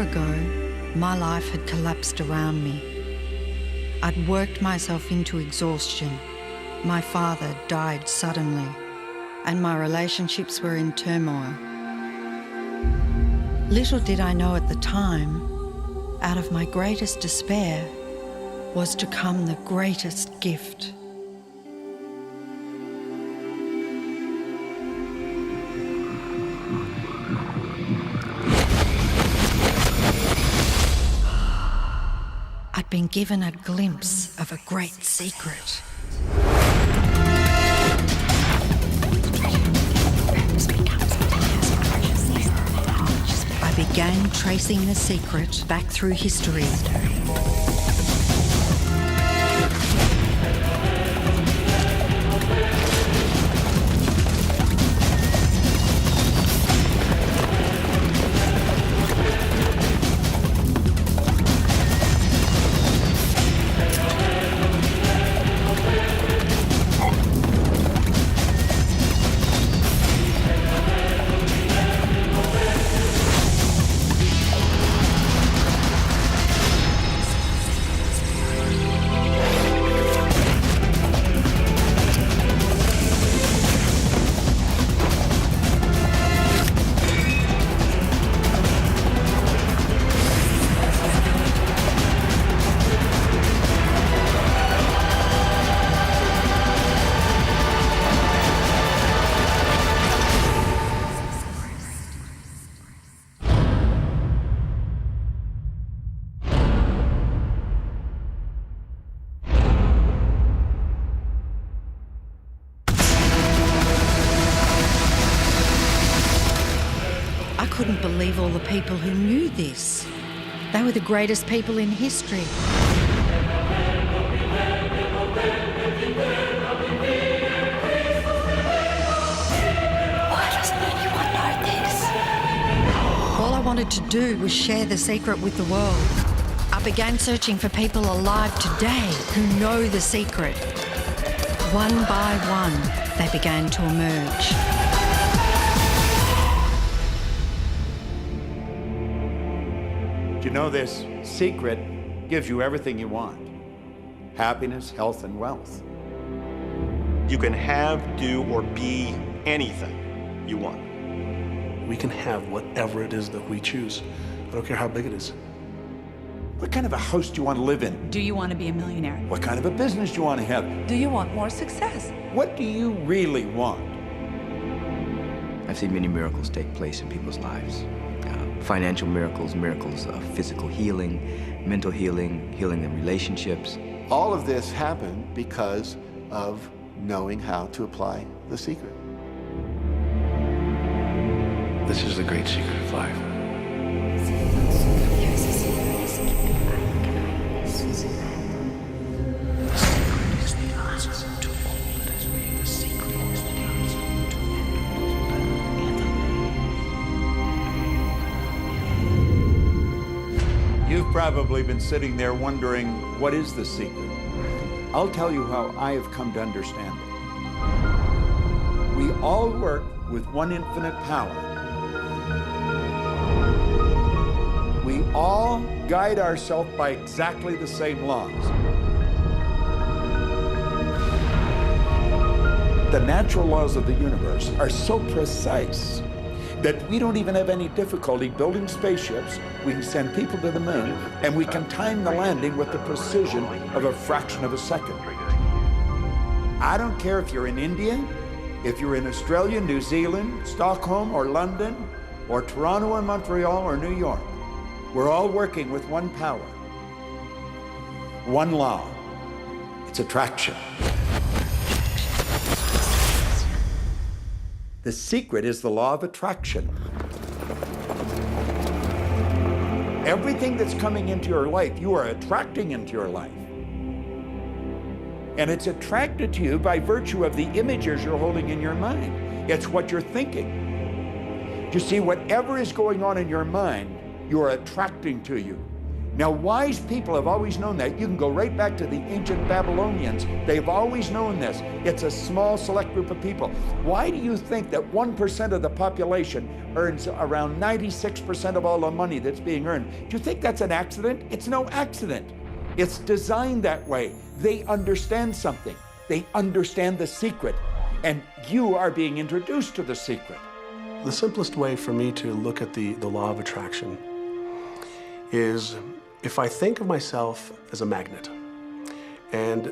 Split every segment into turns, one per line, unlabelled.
ago, my life had collapsed around me. I'd worked myself into exhaustion. My father died suddenly, and my relationships were in turmoil. Little did I know at the time, out of my greatest despair was to come the greatest gift. I'd been given a glimpse of a great secret. I began tracing the secret back through history. I couldn't believe all the people who knew this. They were the greatest people in history.
Why doesn't anyone know this?
All I wanted to do was share the secret with the world. I began searching for people alive today who know the secret. One by one, they began to emerge.
You know, this secret gives you everything you want. Happiness, health, and wealth.
You can have, do, or be anything you want.
We can have whatever it is that we choose. I don't care how big it is.
What kind of a house do you want to live in?
Do you want to be a millionaire?
What kind of a business do you want to have?
Do you want more success?
What do you really want?
I've seen many miracles take place in people's lives. Financial miracles, miracles of physical healing, mental healing, healing in relationships.
All of this happened because of knowing how to apply the secret.
This is the great secret of life.
You've probably been sitting there wondering, what is the secret? I'll tell you how I have come to understand it. We all work with one infinite power. We all guide ourselves by exactly the same laws. The natural laws of the universe are so precise that we don't even have any difficulty building spaceships. We can send people to the moon, and we can time the landing with the precision of a fraction of a second. I don't care if you're in India, if you're in Australia, New Zealand, Stockholm, or London, or Toronto, or Montreal, or New York. We're all working with one power, one law. It's attraction. The secret is the law of attraction. Everything that's coming into your life, you are attracting into your life. And it's attracted to you by virtue of the images you're holding in your mind. It's what you're thinking. You see, whatever is going on in your mind, you are attracting to you. Now, wise people have always known that. You can go right back to the ancient Babylonians. They've always known this. It's a small, select group of people. Why do you think that 1% of the population earns around 96% of all the money that's being earned? Do you think that's an accident? It's no accident. It's designed that way. They understand something. They understand the secret. And you are being introduced to the secret.
The simplest way for me to look at the law of attraction is if I think of myself as a magnet, and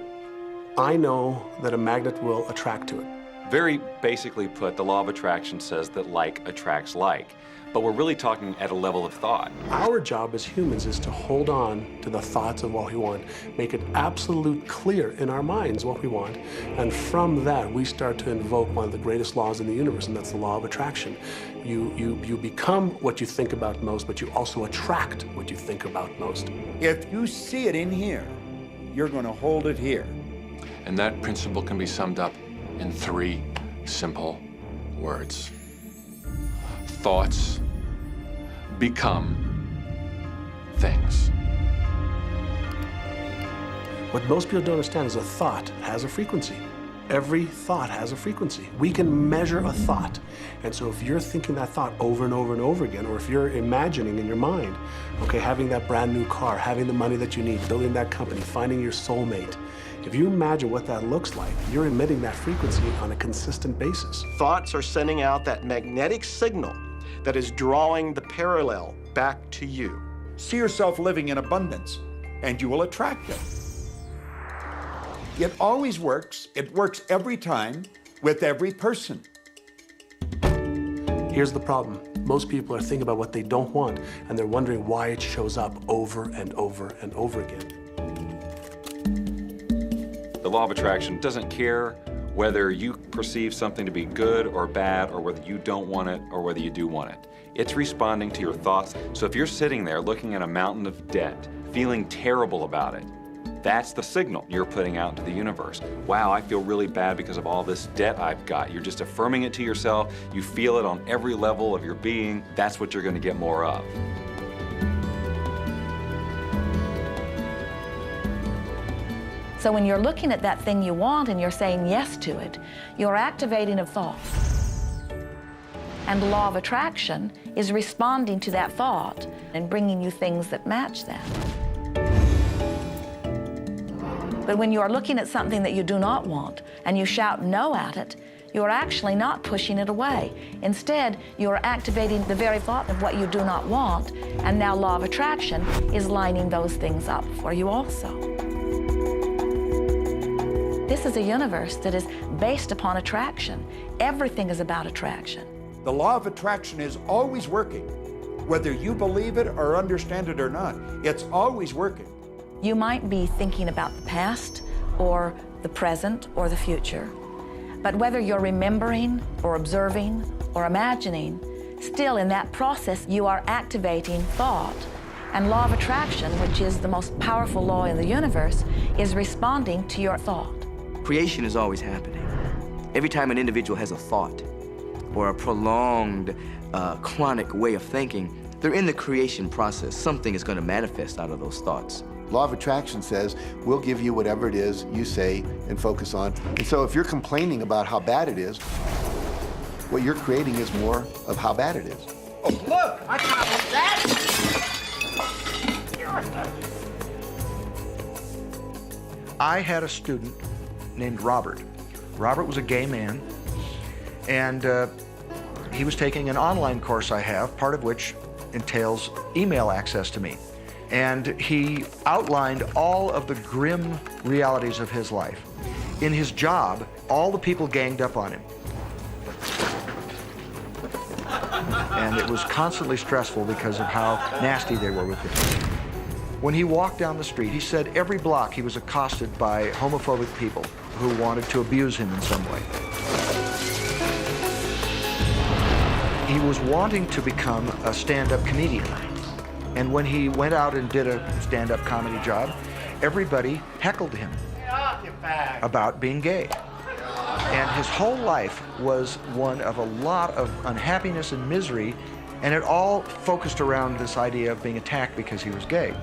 I know that a magnet will attract to it.
Very basically put, the law of attraction says that like attracts like, but we're really talking at a level of thought.
Our job as humans is to hold on to the thoughts of what we want, make it absolute clear in our minds what we want, and from that we start to invoke one of the greatest laws in the universe, and that's the law of attraction. You become what you think about most, but you also attract what you think about most.
If you see it in here, you're going to hold it here.
And that principle can be summed up in 3 simple words. Thoughts become things.
What most people don't understand is a thought has a frequency. Every thought has a frequency. We can measure a thought. And so if you're thinking that thought over and over and over again, or if you're imagining in your mind, okay, having that brand new car, having the money that you need, building that company, finding your soulmate, if you imagine what that looks like, you're emitting that frequency on a consistent basis.
Thoughts are sending out that magnetic signal that is drawing the parallel back to you.
See yourself living in abundance, and you will attract it. It always works. It works every time with every person.
Here's the problem. Most people are thinking about what they don't want, and they're wondering why it shows up over and over and over again.
The law of attraction doesn't care whether you perceive something to be good or bad, or whether you don't want it or whether you do want it. It's responding to your thoughts. So if you're sitting there looking at a mountain of debt, feeling terrible about it, that's the signal you're putting out into the universe. Wow, I feel really bad because of all this debt I've got. You're just affirming it to yourself. You feel it on every level of your being. That's what you're going to get more of.
So when you're looking at that thing you want and you're saying yes to it, you're activating a thought. And the law of attraction is responding to that thought and bringing you things that match that. But when you are looking at something that you do not want and you shout no at it, you're actually not pushing it away. Instead, you're activating the very thought of what you do not want, and now law of attraction is lining those things up for you also. This is a universe that is based upon attraction. Everything is about attraction.
The law of attraction is always working. Whether you believe it or understand it or not, it's always working.
You might be thinking about the past or the present or the future, but whether you're remembering or observing or imagining, still in that process you are activating thought. And law of attraction, which is the most powerful law in the universe, is responding to your thought.
Creation is always happening. Every time an individual has a thought or a prolonged, chronic way of thinking, they're in the creation process. Something is going to manifest out of those thoughts.
Law of attraction says, we'll give you whatever it is you say and focus on. And so if you're complaining about how bad it is, what you're creating is more of how bad it is.
Oh, look, I got that.
I had a student named Robert. Robert was a gay man, and he was taking an online course I have, part of which entails email access to me. And he outlined all of the grim realities of his life. In his job, all the people ganged up on him. And it was constantly stressful because of how nasty they were with him. When he walked down the street, he said every block he was accosted by homophobic people who wanted to abuse him in some way. He was wanting to become a stand-up comedian. And when he went out and did a stand-up comedy job, everybody heckled him about being gay. And his whole life was one of a lot of unhappiness and misery, and it all focused around this idea of being attacked because he was gay.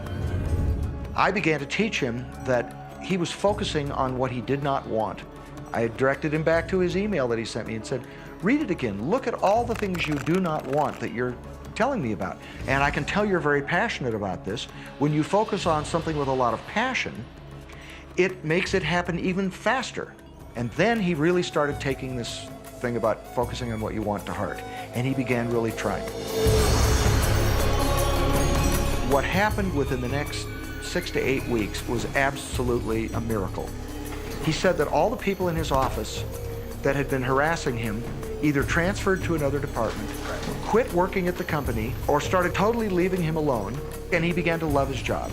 I began to teach him that he was focusing on what he did not want. I directed him back to his email that he sent me and said, read it again. Look at all the things you do not want that you're telling me about. And I can tell you're very passionate about this. When you focus on something with a lot of passion, it makes it happen even faster. And then he really started taking this thing about focusing on what you want to heart. And he began really trying. What happened within the next 6 to 8 weeks was absolutely a miracle. He said that all the people in his office that had been harassing him either transferred to another department, quit working at the company, or started totally leaving him alone, and he began to love his job.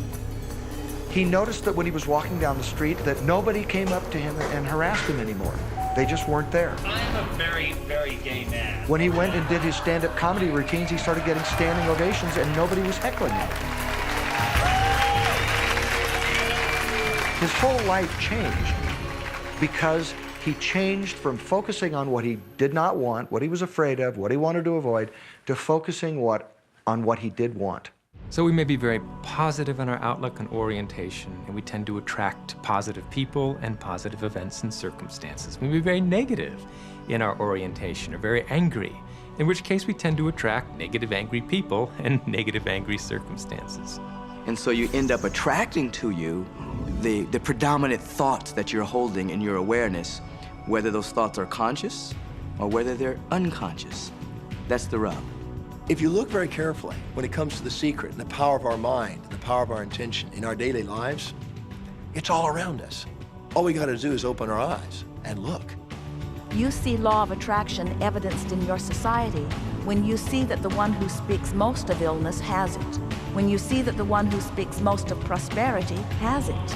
He noticed that when he was walking down the street that nobody came up to him and harassed him anymore. They just weren't there.
I'm a very, very gay man.
When he went and did his stand-up comedy routines, he started getting standing ovations and nobody was heckling him. His whole life changed because he changed from focusing on what he did not want, what he was afraid of, what he wanted to avoid, to focusing on what he did want.
So we may be very positive in our outlook and orientation, and we tend to attract positive people and positive events and circumstances. We may be very negative in our orientation or very angry, in which case we tend to attract negative, angry people and negative, angry circumstances.
And so you end up attracting to you the predominant thoughts that you're holding in your awareness, whether those thoughts are conscious or whether they're unconscious. That's the rub.
If you look very carefully when it comes to the secret and the power of our mind, the power of our intention in our daily lives, it's all around us. All we got to do is open our eyes and look.
You see law of attraction evidenced in your society when you see that the one who speaks most of illness has it, when you see that the one who speaks most of prosperity has it.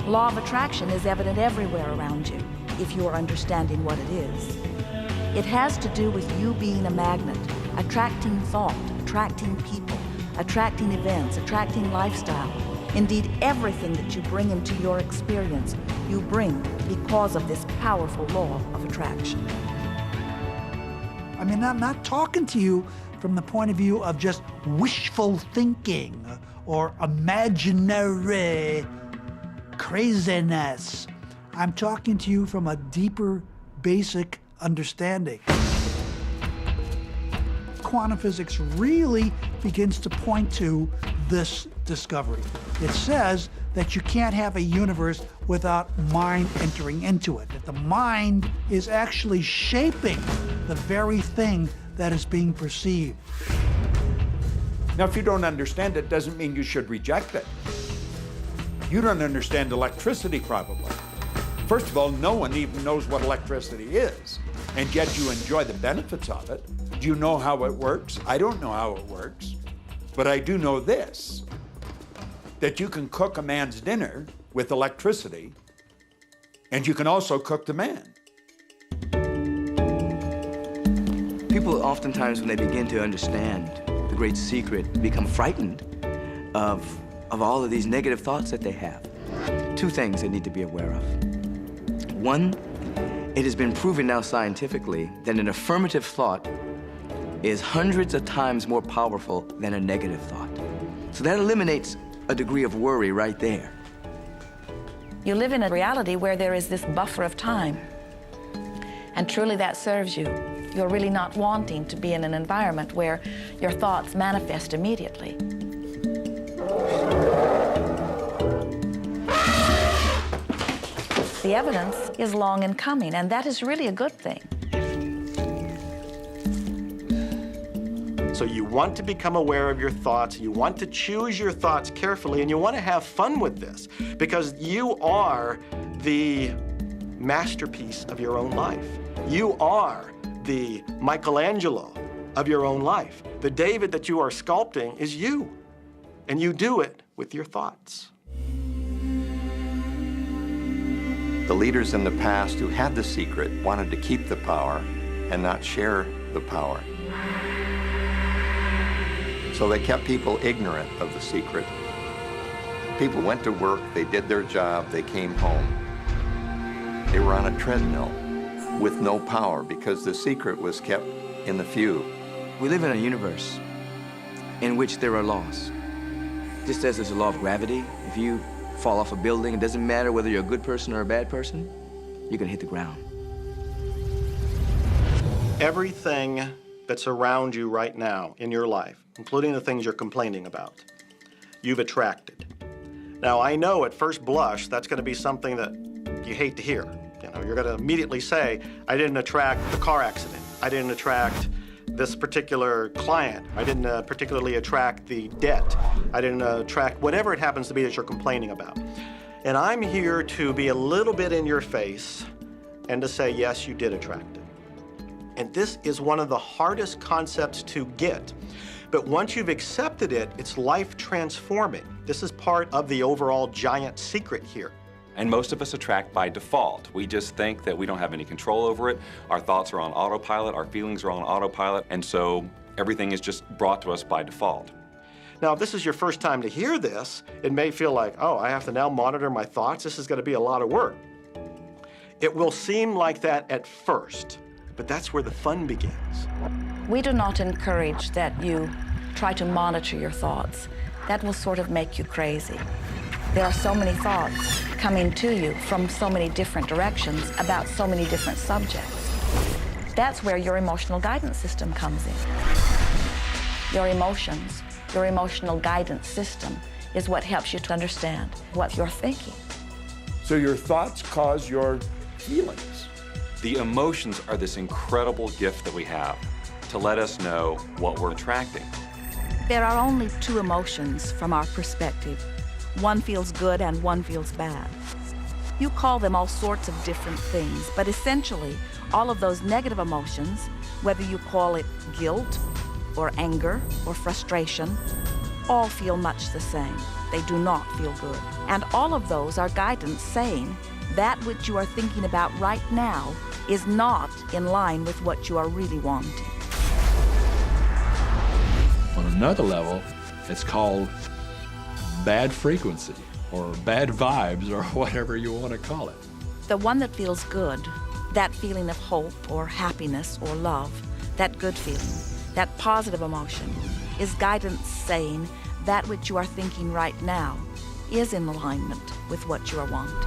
Law of attraction is evident everywhere around you, if you are understanding what it is. It has to do with you being a magnet, attracting thought, attracting people, attracting events, attracting lifestyle. Indeed, everything that you bring into your experience, you bring because of this powerful law of attraction.
I mean, I'm not talking to you from the point of view of just wishful thinking or imaginary craziness. I'm talking to you from a deeper, basic understanding. Quantum physics really begins to point to this discovery. It says that you can't have a universe without mind entering into it, that the mind is actually shaping the very thing that is being perceived.
Now, if you don't understand it, doesn't mean you should reject it. You don't understand electricity, probably. First of all, no one even knows what electricity is, and yet you enjoy the benefits of it. Do you know how it works? I don't know how it works, but I do know this, that you can cook a man's dinner with electricity, and you can also cook the man.
People oftentimes, when they begin to understand the great secret, become frightened of all of these negative thoughts that they have. Two things they need to be aware of. One, it has been proven now scientifically that an affirmative thought is hundreds of times more powerful than a negative thought. So that eliminates a degree of worry right there.
You live in a reality where there is this buffer of time, and truly that serves you. You're really not wanting to be in an environment where your thoughts manifest immediately. The evidence is long in coming, and that is really a good thing.
So you want to become aware of your thoughts, you want to choose your thoughts carefully, and you want to have fun with this because you are the masterpiece of your own life. You are the Michelangelo of your own life. The David that you are sculpting is you, and you do it with your thoughts.
The leaders in the past who had the secret wanted to keep the power and not share the power. So they kept people ignorant of the secret. People went to work, they did their job, they came home. They were on a treadmill with no power because the secret was kept in the few.
We live in a universe in which there are laws. Just as there's a law of gravity, if if you fall off a building, it doesn't matter whether you're a good person or a bad person, you're gonna hit the ground.
Everything that's around you right now in your life, including the things you're complaining about, you've attracted. Now, I know at first blush that's going to be something that you hate to hear. You know, you're going to immediately say, I didn't attract the car accident. I didn't attract this particular client. I didn't particularly attract the debt. I didn't attract whatever it happens to be that you're complaining about. And I'm here to be a little bit in your face and to say, yes, you did attract it. And this is one of the hardest concepts to get. But once you've accepted it, it's life transforming. This is part of the overall giant secret here.
And most of us attract by default. We just think that we don't have any control over it. Our thoughts are on autopilot, our feelings are on autopilot, and so everything is just brought to us by default.
Now, if this is your first time to hear this, it may feel like, oh, I have to now monitor my thoughts. This is going to be a lot of work. It will seem like that at first, but that's where the fun begins.
We do not encourage that you try to monitor your thoughts. That will sort of make you crazy. There are so many thoughts coming to you from so many different directions about so many different subjects. That's where your emotional guidance system comes in. Your emotions, your emotional guidance system is what helps you to understand what you're thinking.
So your thoughts cause your feelings.
The emotions are this incredible gift that we have to let us know what we're attracting.
There are only two emotions from our perspective. One feels good and one feels bad. You call them all sorts of different things, but essentially, all of those negative emotions, whether you call it guilt or anger or frustration, all feel much the same. They do not feel good. And all of those are guidance saying that which you are thinking about right now is not in line with what you are really wanting.
On another level, it's called bad frequency or bad vibes or whatever you want to call it.
The one that feels good, that feeling of hope or happiness or love, that good feeling, that positive emotion, is guidance saying that which you are thinking right now is in alignment with what you are wanting.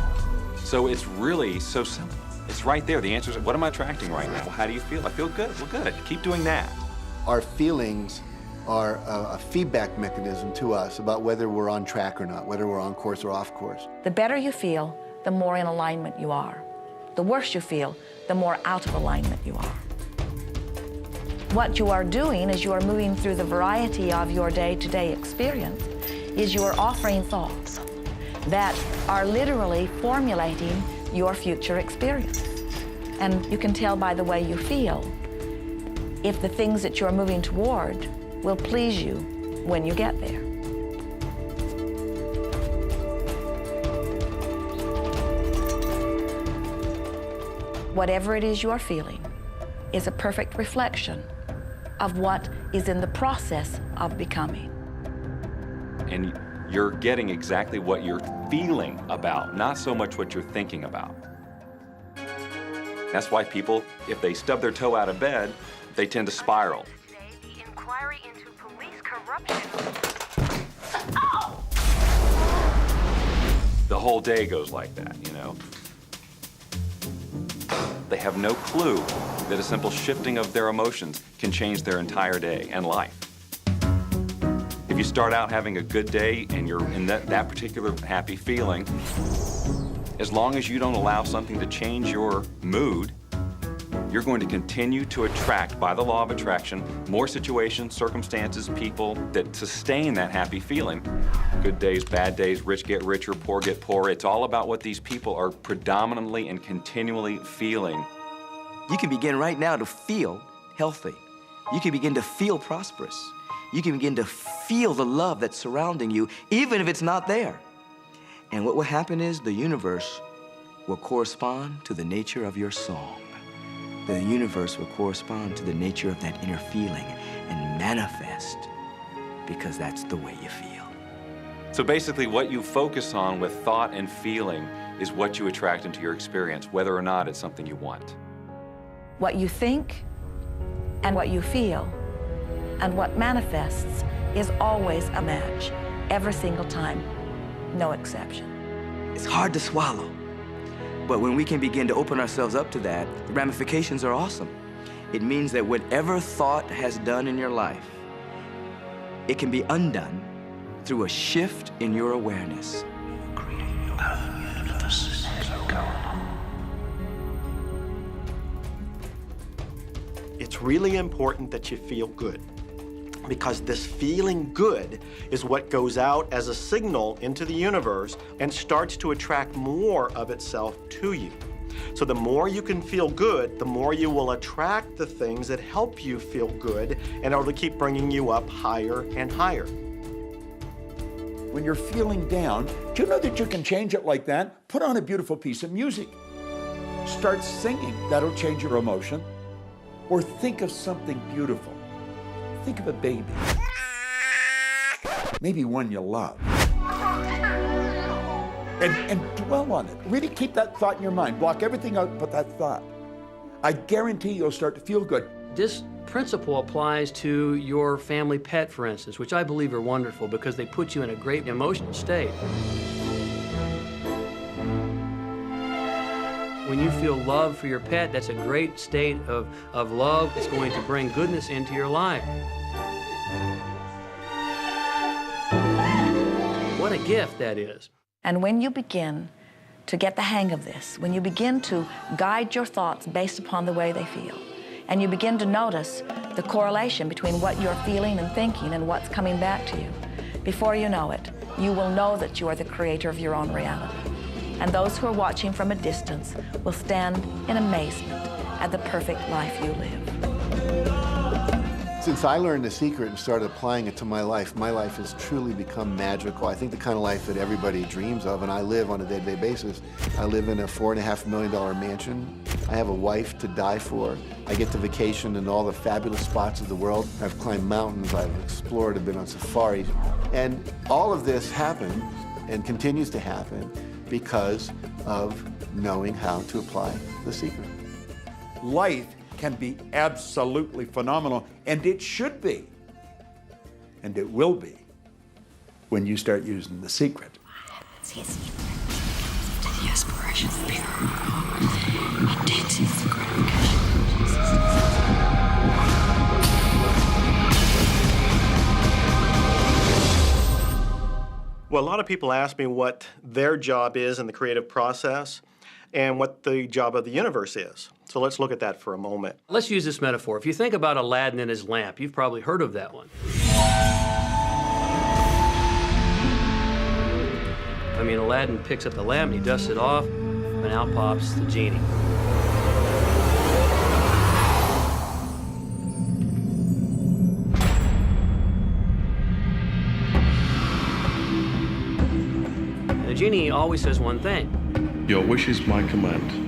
So it's really so simple. It's right there. The answer is, what am I attracting right now? How do you feel? I feel good. Well, good. Keep doing that.
Our feelings are a feedback mechanism to us about whether we're on track or not, whether we're on course or off course.
The better you feel, the more in alignment you are. The worse you feel, the more out of alignment you are. What you are doing as you are moving through the variety of your day-to-day experience is you are offering thoughts that are literally formulating your future experience. And you can tell by the way you feel if the things that you're moving toward will please you when you get there. Whatever it is you are feeling is a perfect reflection of what is in the process of becoming.
And you're getting exactly what you're feeling about, not so much what you're thinking about. That's why people, if they stub their toe out of bed, they tend to spiral.
The inquiry into police corruption.
The whole day goes like that, you know? They have no clue that a simple shifting of their emotions can change their entire day and life. If you start out having a good day and you're in that particular happy feeling, as long as you don't allow something to change your mood, you're going to continue to attract, by the law of attraction, more situations, circumstances, people that sustain that happy feeling. Good days, bad days, rich get richer, poor get poorer. It's all about what these people are predominantly and continually feeling.
You can begin right now to feel healthy. You can begin to feel prosperous. You can begin to feel the love that's surrounding you, even if it's not there. And what will happen is the universe will correspond to the nature of your song. The universe will correspond to the nature of that inner feeling and manifest, because that's the way you feel.
So basically what you focus on with thought and feeling is what you attract into your experience, whether or not it's something you want.
What you think and what you feel and what manifests is always a match, every single time. no exception.
It's hard to swallow. But when we can begin to open ourselves up to that, the ramifications are awesome. It means that whatever thought has done in your life, it can be undone through a shift in your awareness.
It's really important that you feel good, because this feeling good is what goes out as a signal into the universe and starts to attract more of itself to you. So the more you can feel good, the more you will attract the things that help you feel good and are to keep bringing you up higher and higher.
When you're feeling down, do you know that you can change it like that? Put on a beautiful piece of music. Start singing. That'll change your emotion. Or think of something beautiful. Think of a baby. Maybe one you love. And dwell on it. Really keep that thought in your mind. Block everything out and put that thought. I guarantee you'll start to feel good.
This principle applies to your family pet, for instance, which I believe are wonderful because they put you in a great emotional state. When you feel love for your pet, that's a great state of love. It's going to bring goodness into your life. What a gift that is.
And when you begin to get the hang of this, when you begin to guide your thoughts based upon the way they feel, and you begin to notice the correlation between what you're feeling and thinking and what's coming back to you, before you know it, you will know that you are the creator of your own reality. And those who are watching from a distance will stand in amazement at the perfect life you live.
Since I learned the secret and started applying it to my life has truly become magical. I think the kind of life that everybody dreams of, and I live on a day-to-day basis. I live in a $4.5 million mansion. I have a wife to die for. I get to vacation in all the fabulous spots of the world. I've climbed mountains, I've explored, I've been on safaris. And all of this happened and continues to happen because of knowing how to apply the secret.
Life can be absolutely phenomenal, and it should be, and it will be, when you start using the secret.
The aspiration of pure, intense gratification.
Well, a lot of people ask me what their job is in the creative process and what the job of the universe is. So let's look at that for a moment.
Let's use this metaphor. If you think about Aladdin and his lamp, you've probably heard of that one. I mean, Aladdin picks up the lamp and he dusts it off, and out pops the genie. And the genie always says one thing.
Your wish is my command.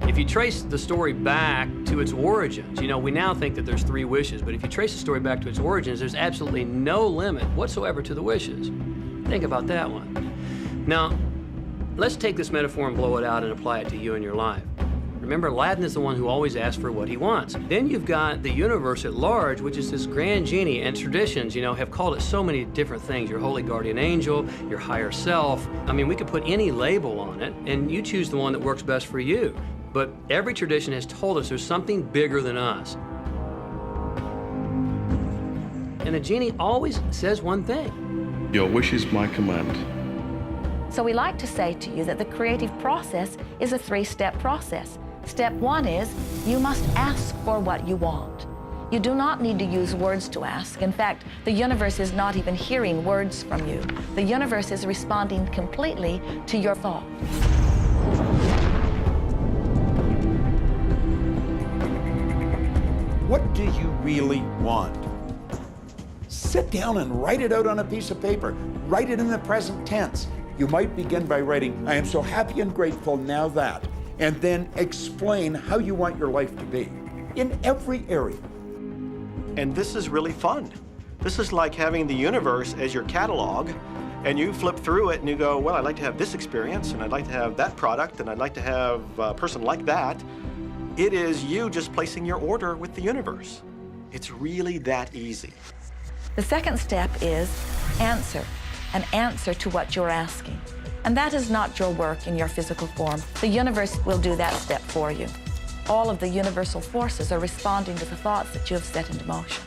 If you trace the story back to its origins, you know, we now think that there's 3 wishes, but if you trace the story back to its origins, there's absolutely no limit whatsoever to the wishes. Think about that one. Now, let's take this metaphor and blow it out and apply it to you and your life. Remember, Aladdin is the one who always asks for what he wants. Then you've got the universe at large, which is this grand genie, and traditions, you know, have called it so many different things. Your holy guardian angel, your higher self. I mean, we could put any label on it, and you choose the one that works best for you. But every tradition has told us there's something bigger than us. And the genie always says one thing.
Your wish is my command.
So we like to say to you that the creative process is a 3-step process. Step 1 is you must ask for what you want. You do not need to use words to ask. In fact, the universe is not even hearing words from you. The universe is responding completely to your thought.
What do you really want? Sit down and write it out on a piece of paper. Write it in the present tense. You might begin by writing, I am so happy and grateful now that, and then explain how you want your life to be in every area.
And this is really fun. This is like having the universe as your catalog, and you flip through it and you go, well, I'd like to have this experience, and I'd like to have that product, and I'd like to have a person like that. It is you just placing your order with the universe. It's really that easy.
The second step is answer. an answer to what you're asking. And that is not your work in your physical form. The universe will do that step for you. All of the universal forces are responding to the thoughts that you have set into motion.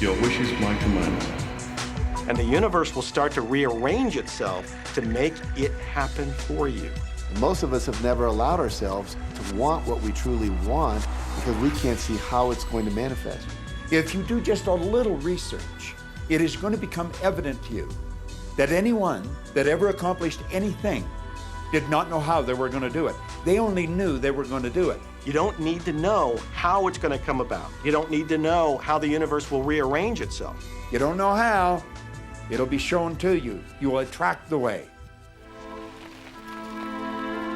Your wish is my command.
And the universe will start to rearrange itself to make it happen for you.
Most of us have never allowed ourselves to want what we truly want because we can't see how it's going to manifest.
If you do just a little research, it is going to become evident to you that anyone that ever accomplished anything did not know how they were going to do it. They only knew they were going to do it.
You don't need to know how it's going to come about. You don't need to know how the universe will rearrange itself.
You don't know how, it'll be shown to you. You will attract the way.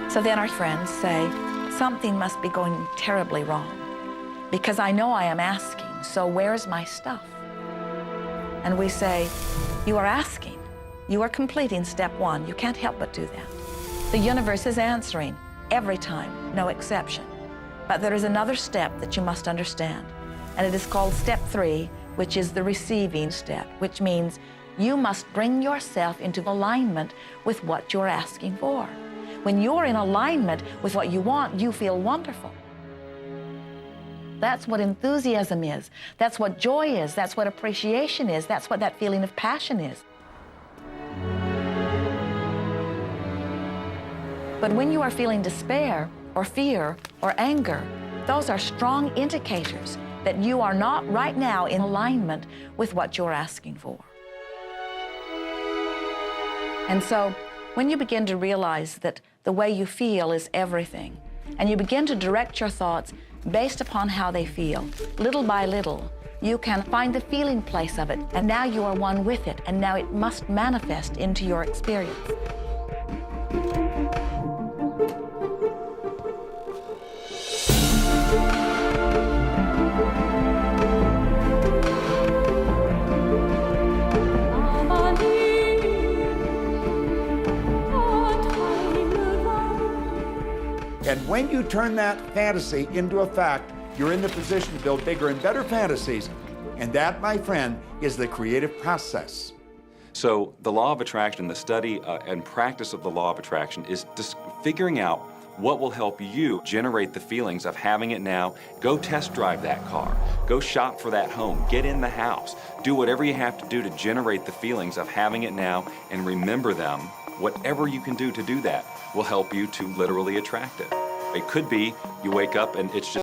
So then our friends say, something must be going terribly wrong because I know I am asking, so where's my stuff? And we say, you are asking. You are completing step one. You can't help but do that. The universe is answering every time, no exception. But there is another step that you must understand, and it is called step 3, which is the receiving step, which means you must bring yourself into alignment with what you're asking for. When you're in alignment with what you want, you feel wonderful. That's what enthusiasm is. That's what joy is. That's what appreciation is. That's what that feeling of passion is. But when you are feeling despair or fear or anger, those are strong indicators that you are not right now in alignment with what you're asking for. And so when you begin to realize that the way you feel is everything, and you begin to direct your thoughts based upon how they feel, little by little, you can find the feeling place of it, and now you are one with it, and now it must manifest into your experience.
And when you turn that fantasy into a fact, you're in the position to build bigger and better fantasies. And that, my friend, is the creative process.
So the law of attraction, the study and practice of the law of attraction is just figuring out what will help you generate the feelings of having it now. Go test drive that car. Go shop for that home. Get in the house. Do whatever you have to do to generate the feelings of having it now and remember them. Whatever you can do to do that will help you to literally attract it. It could be you wake up and it's just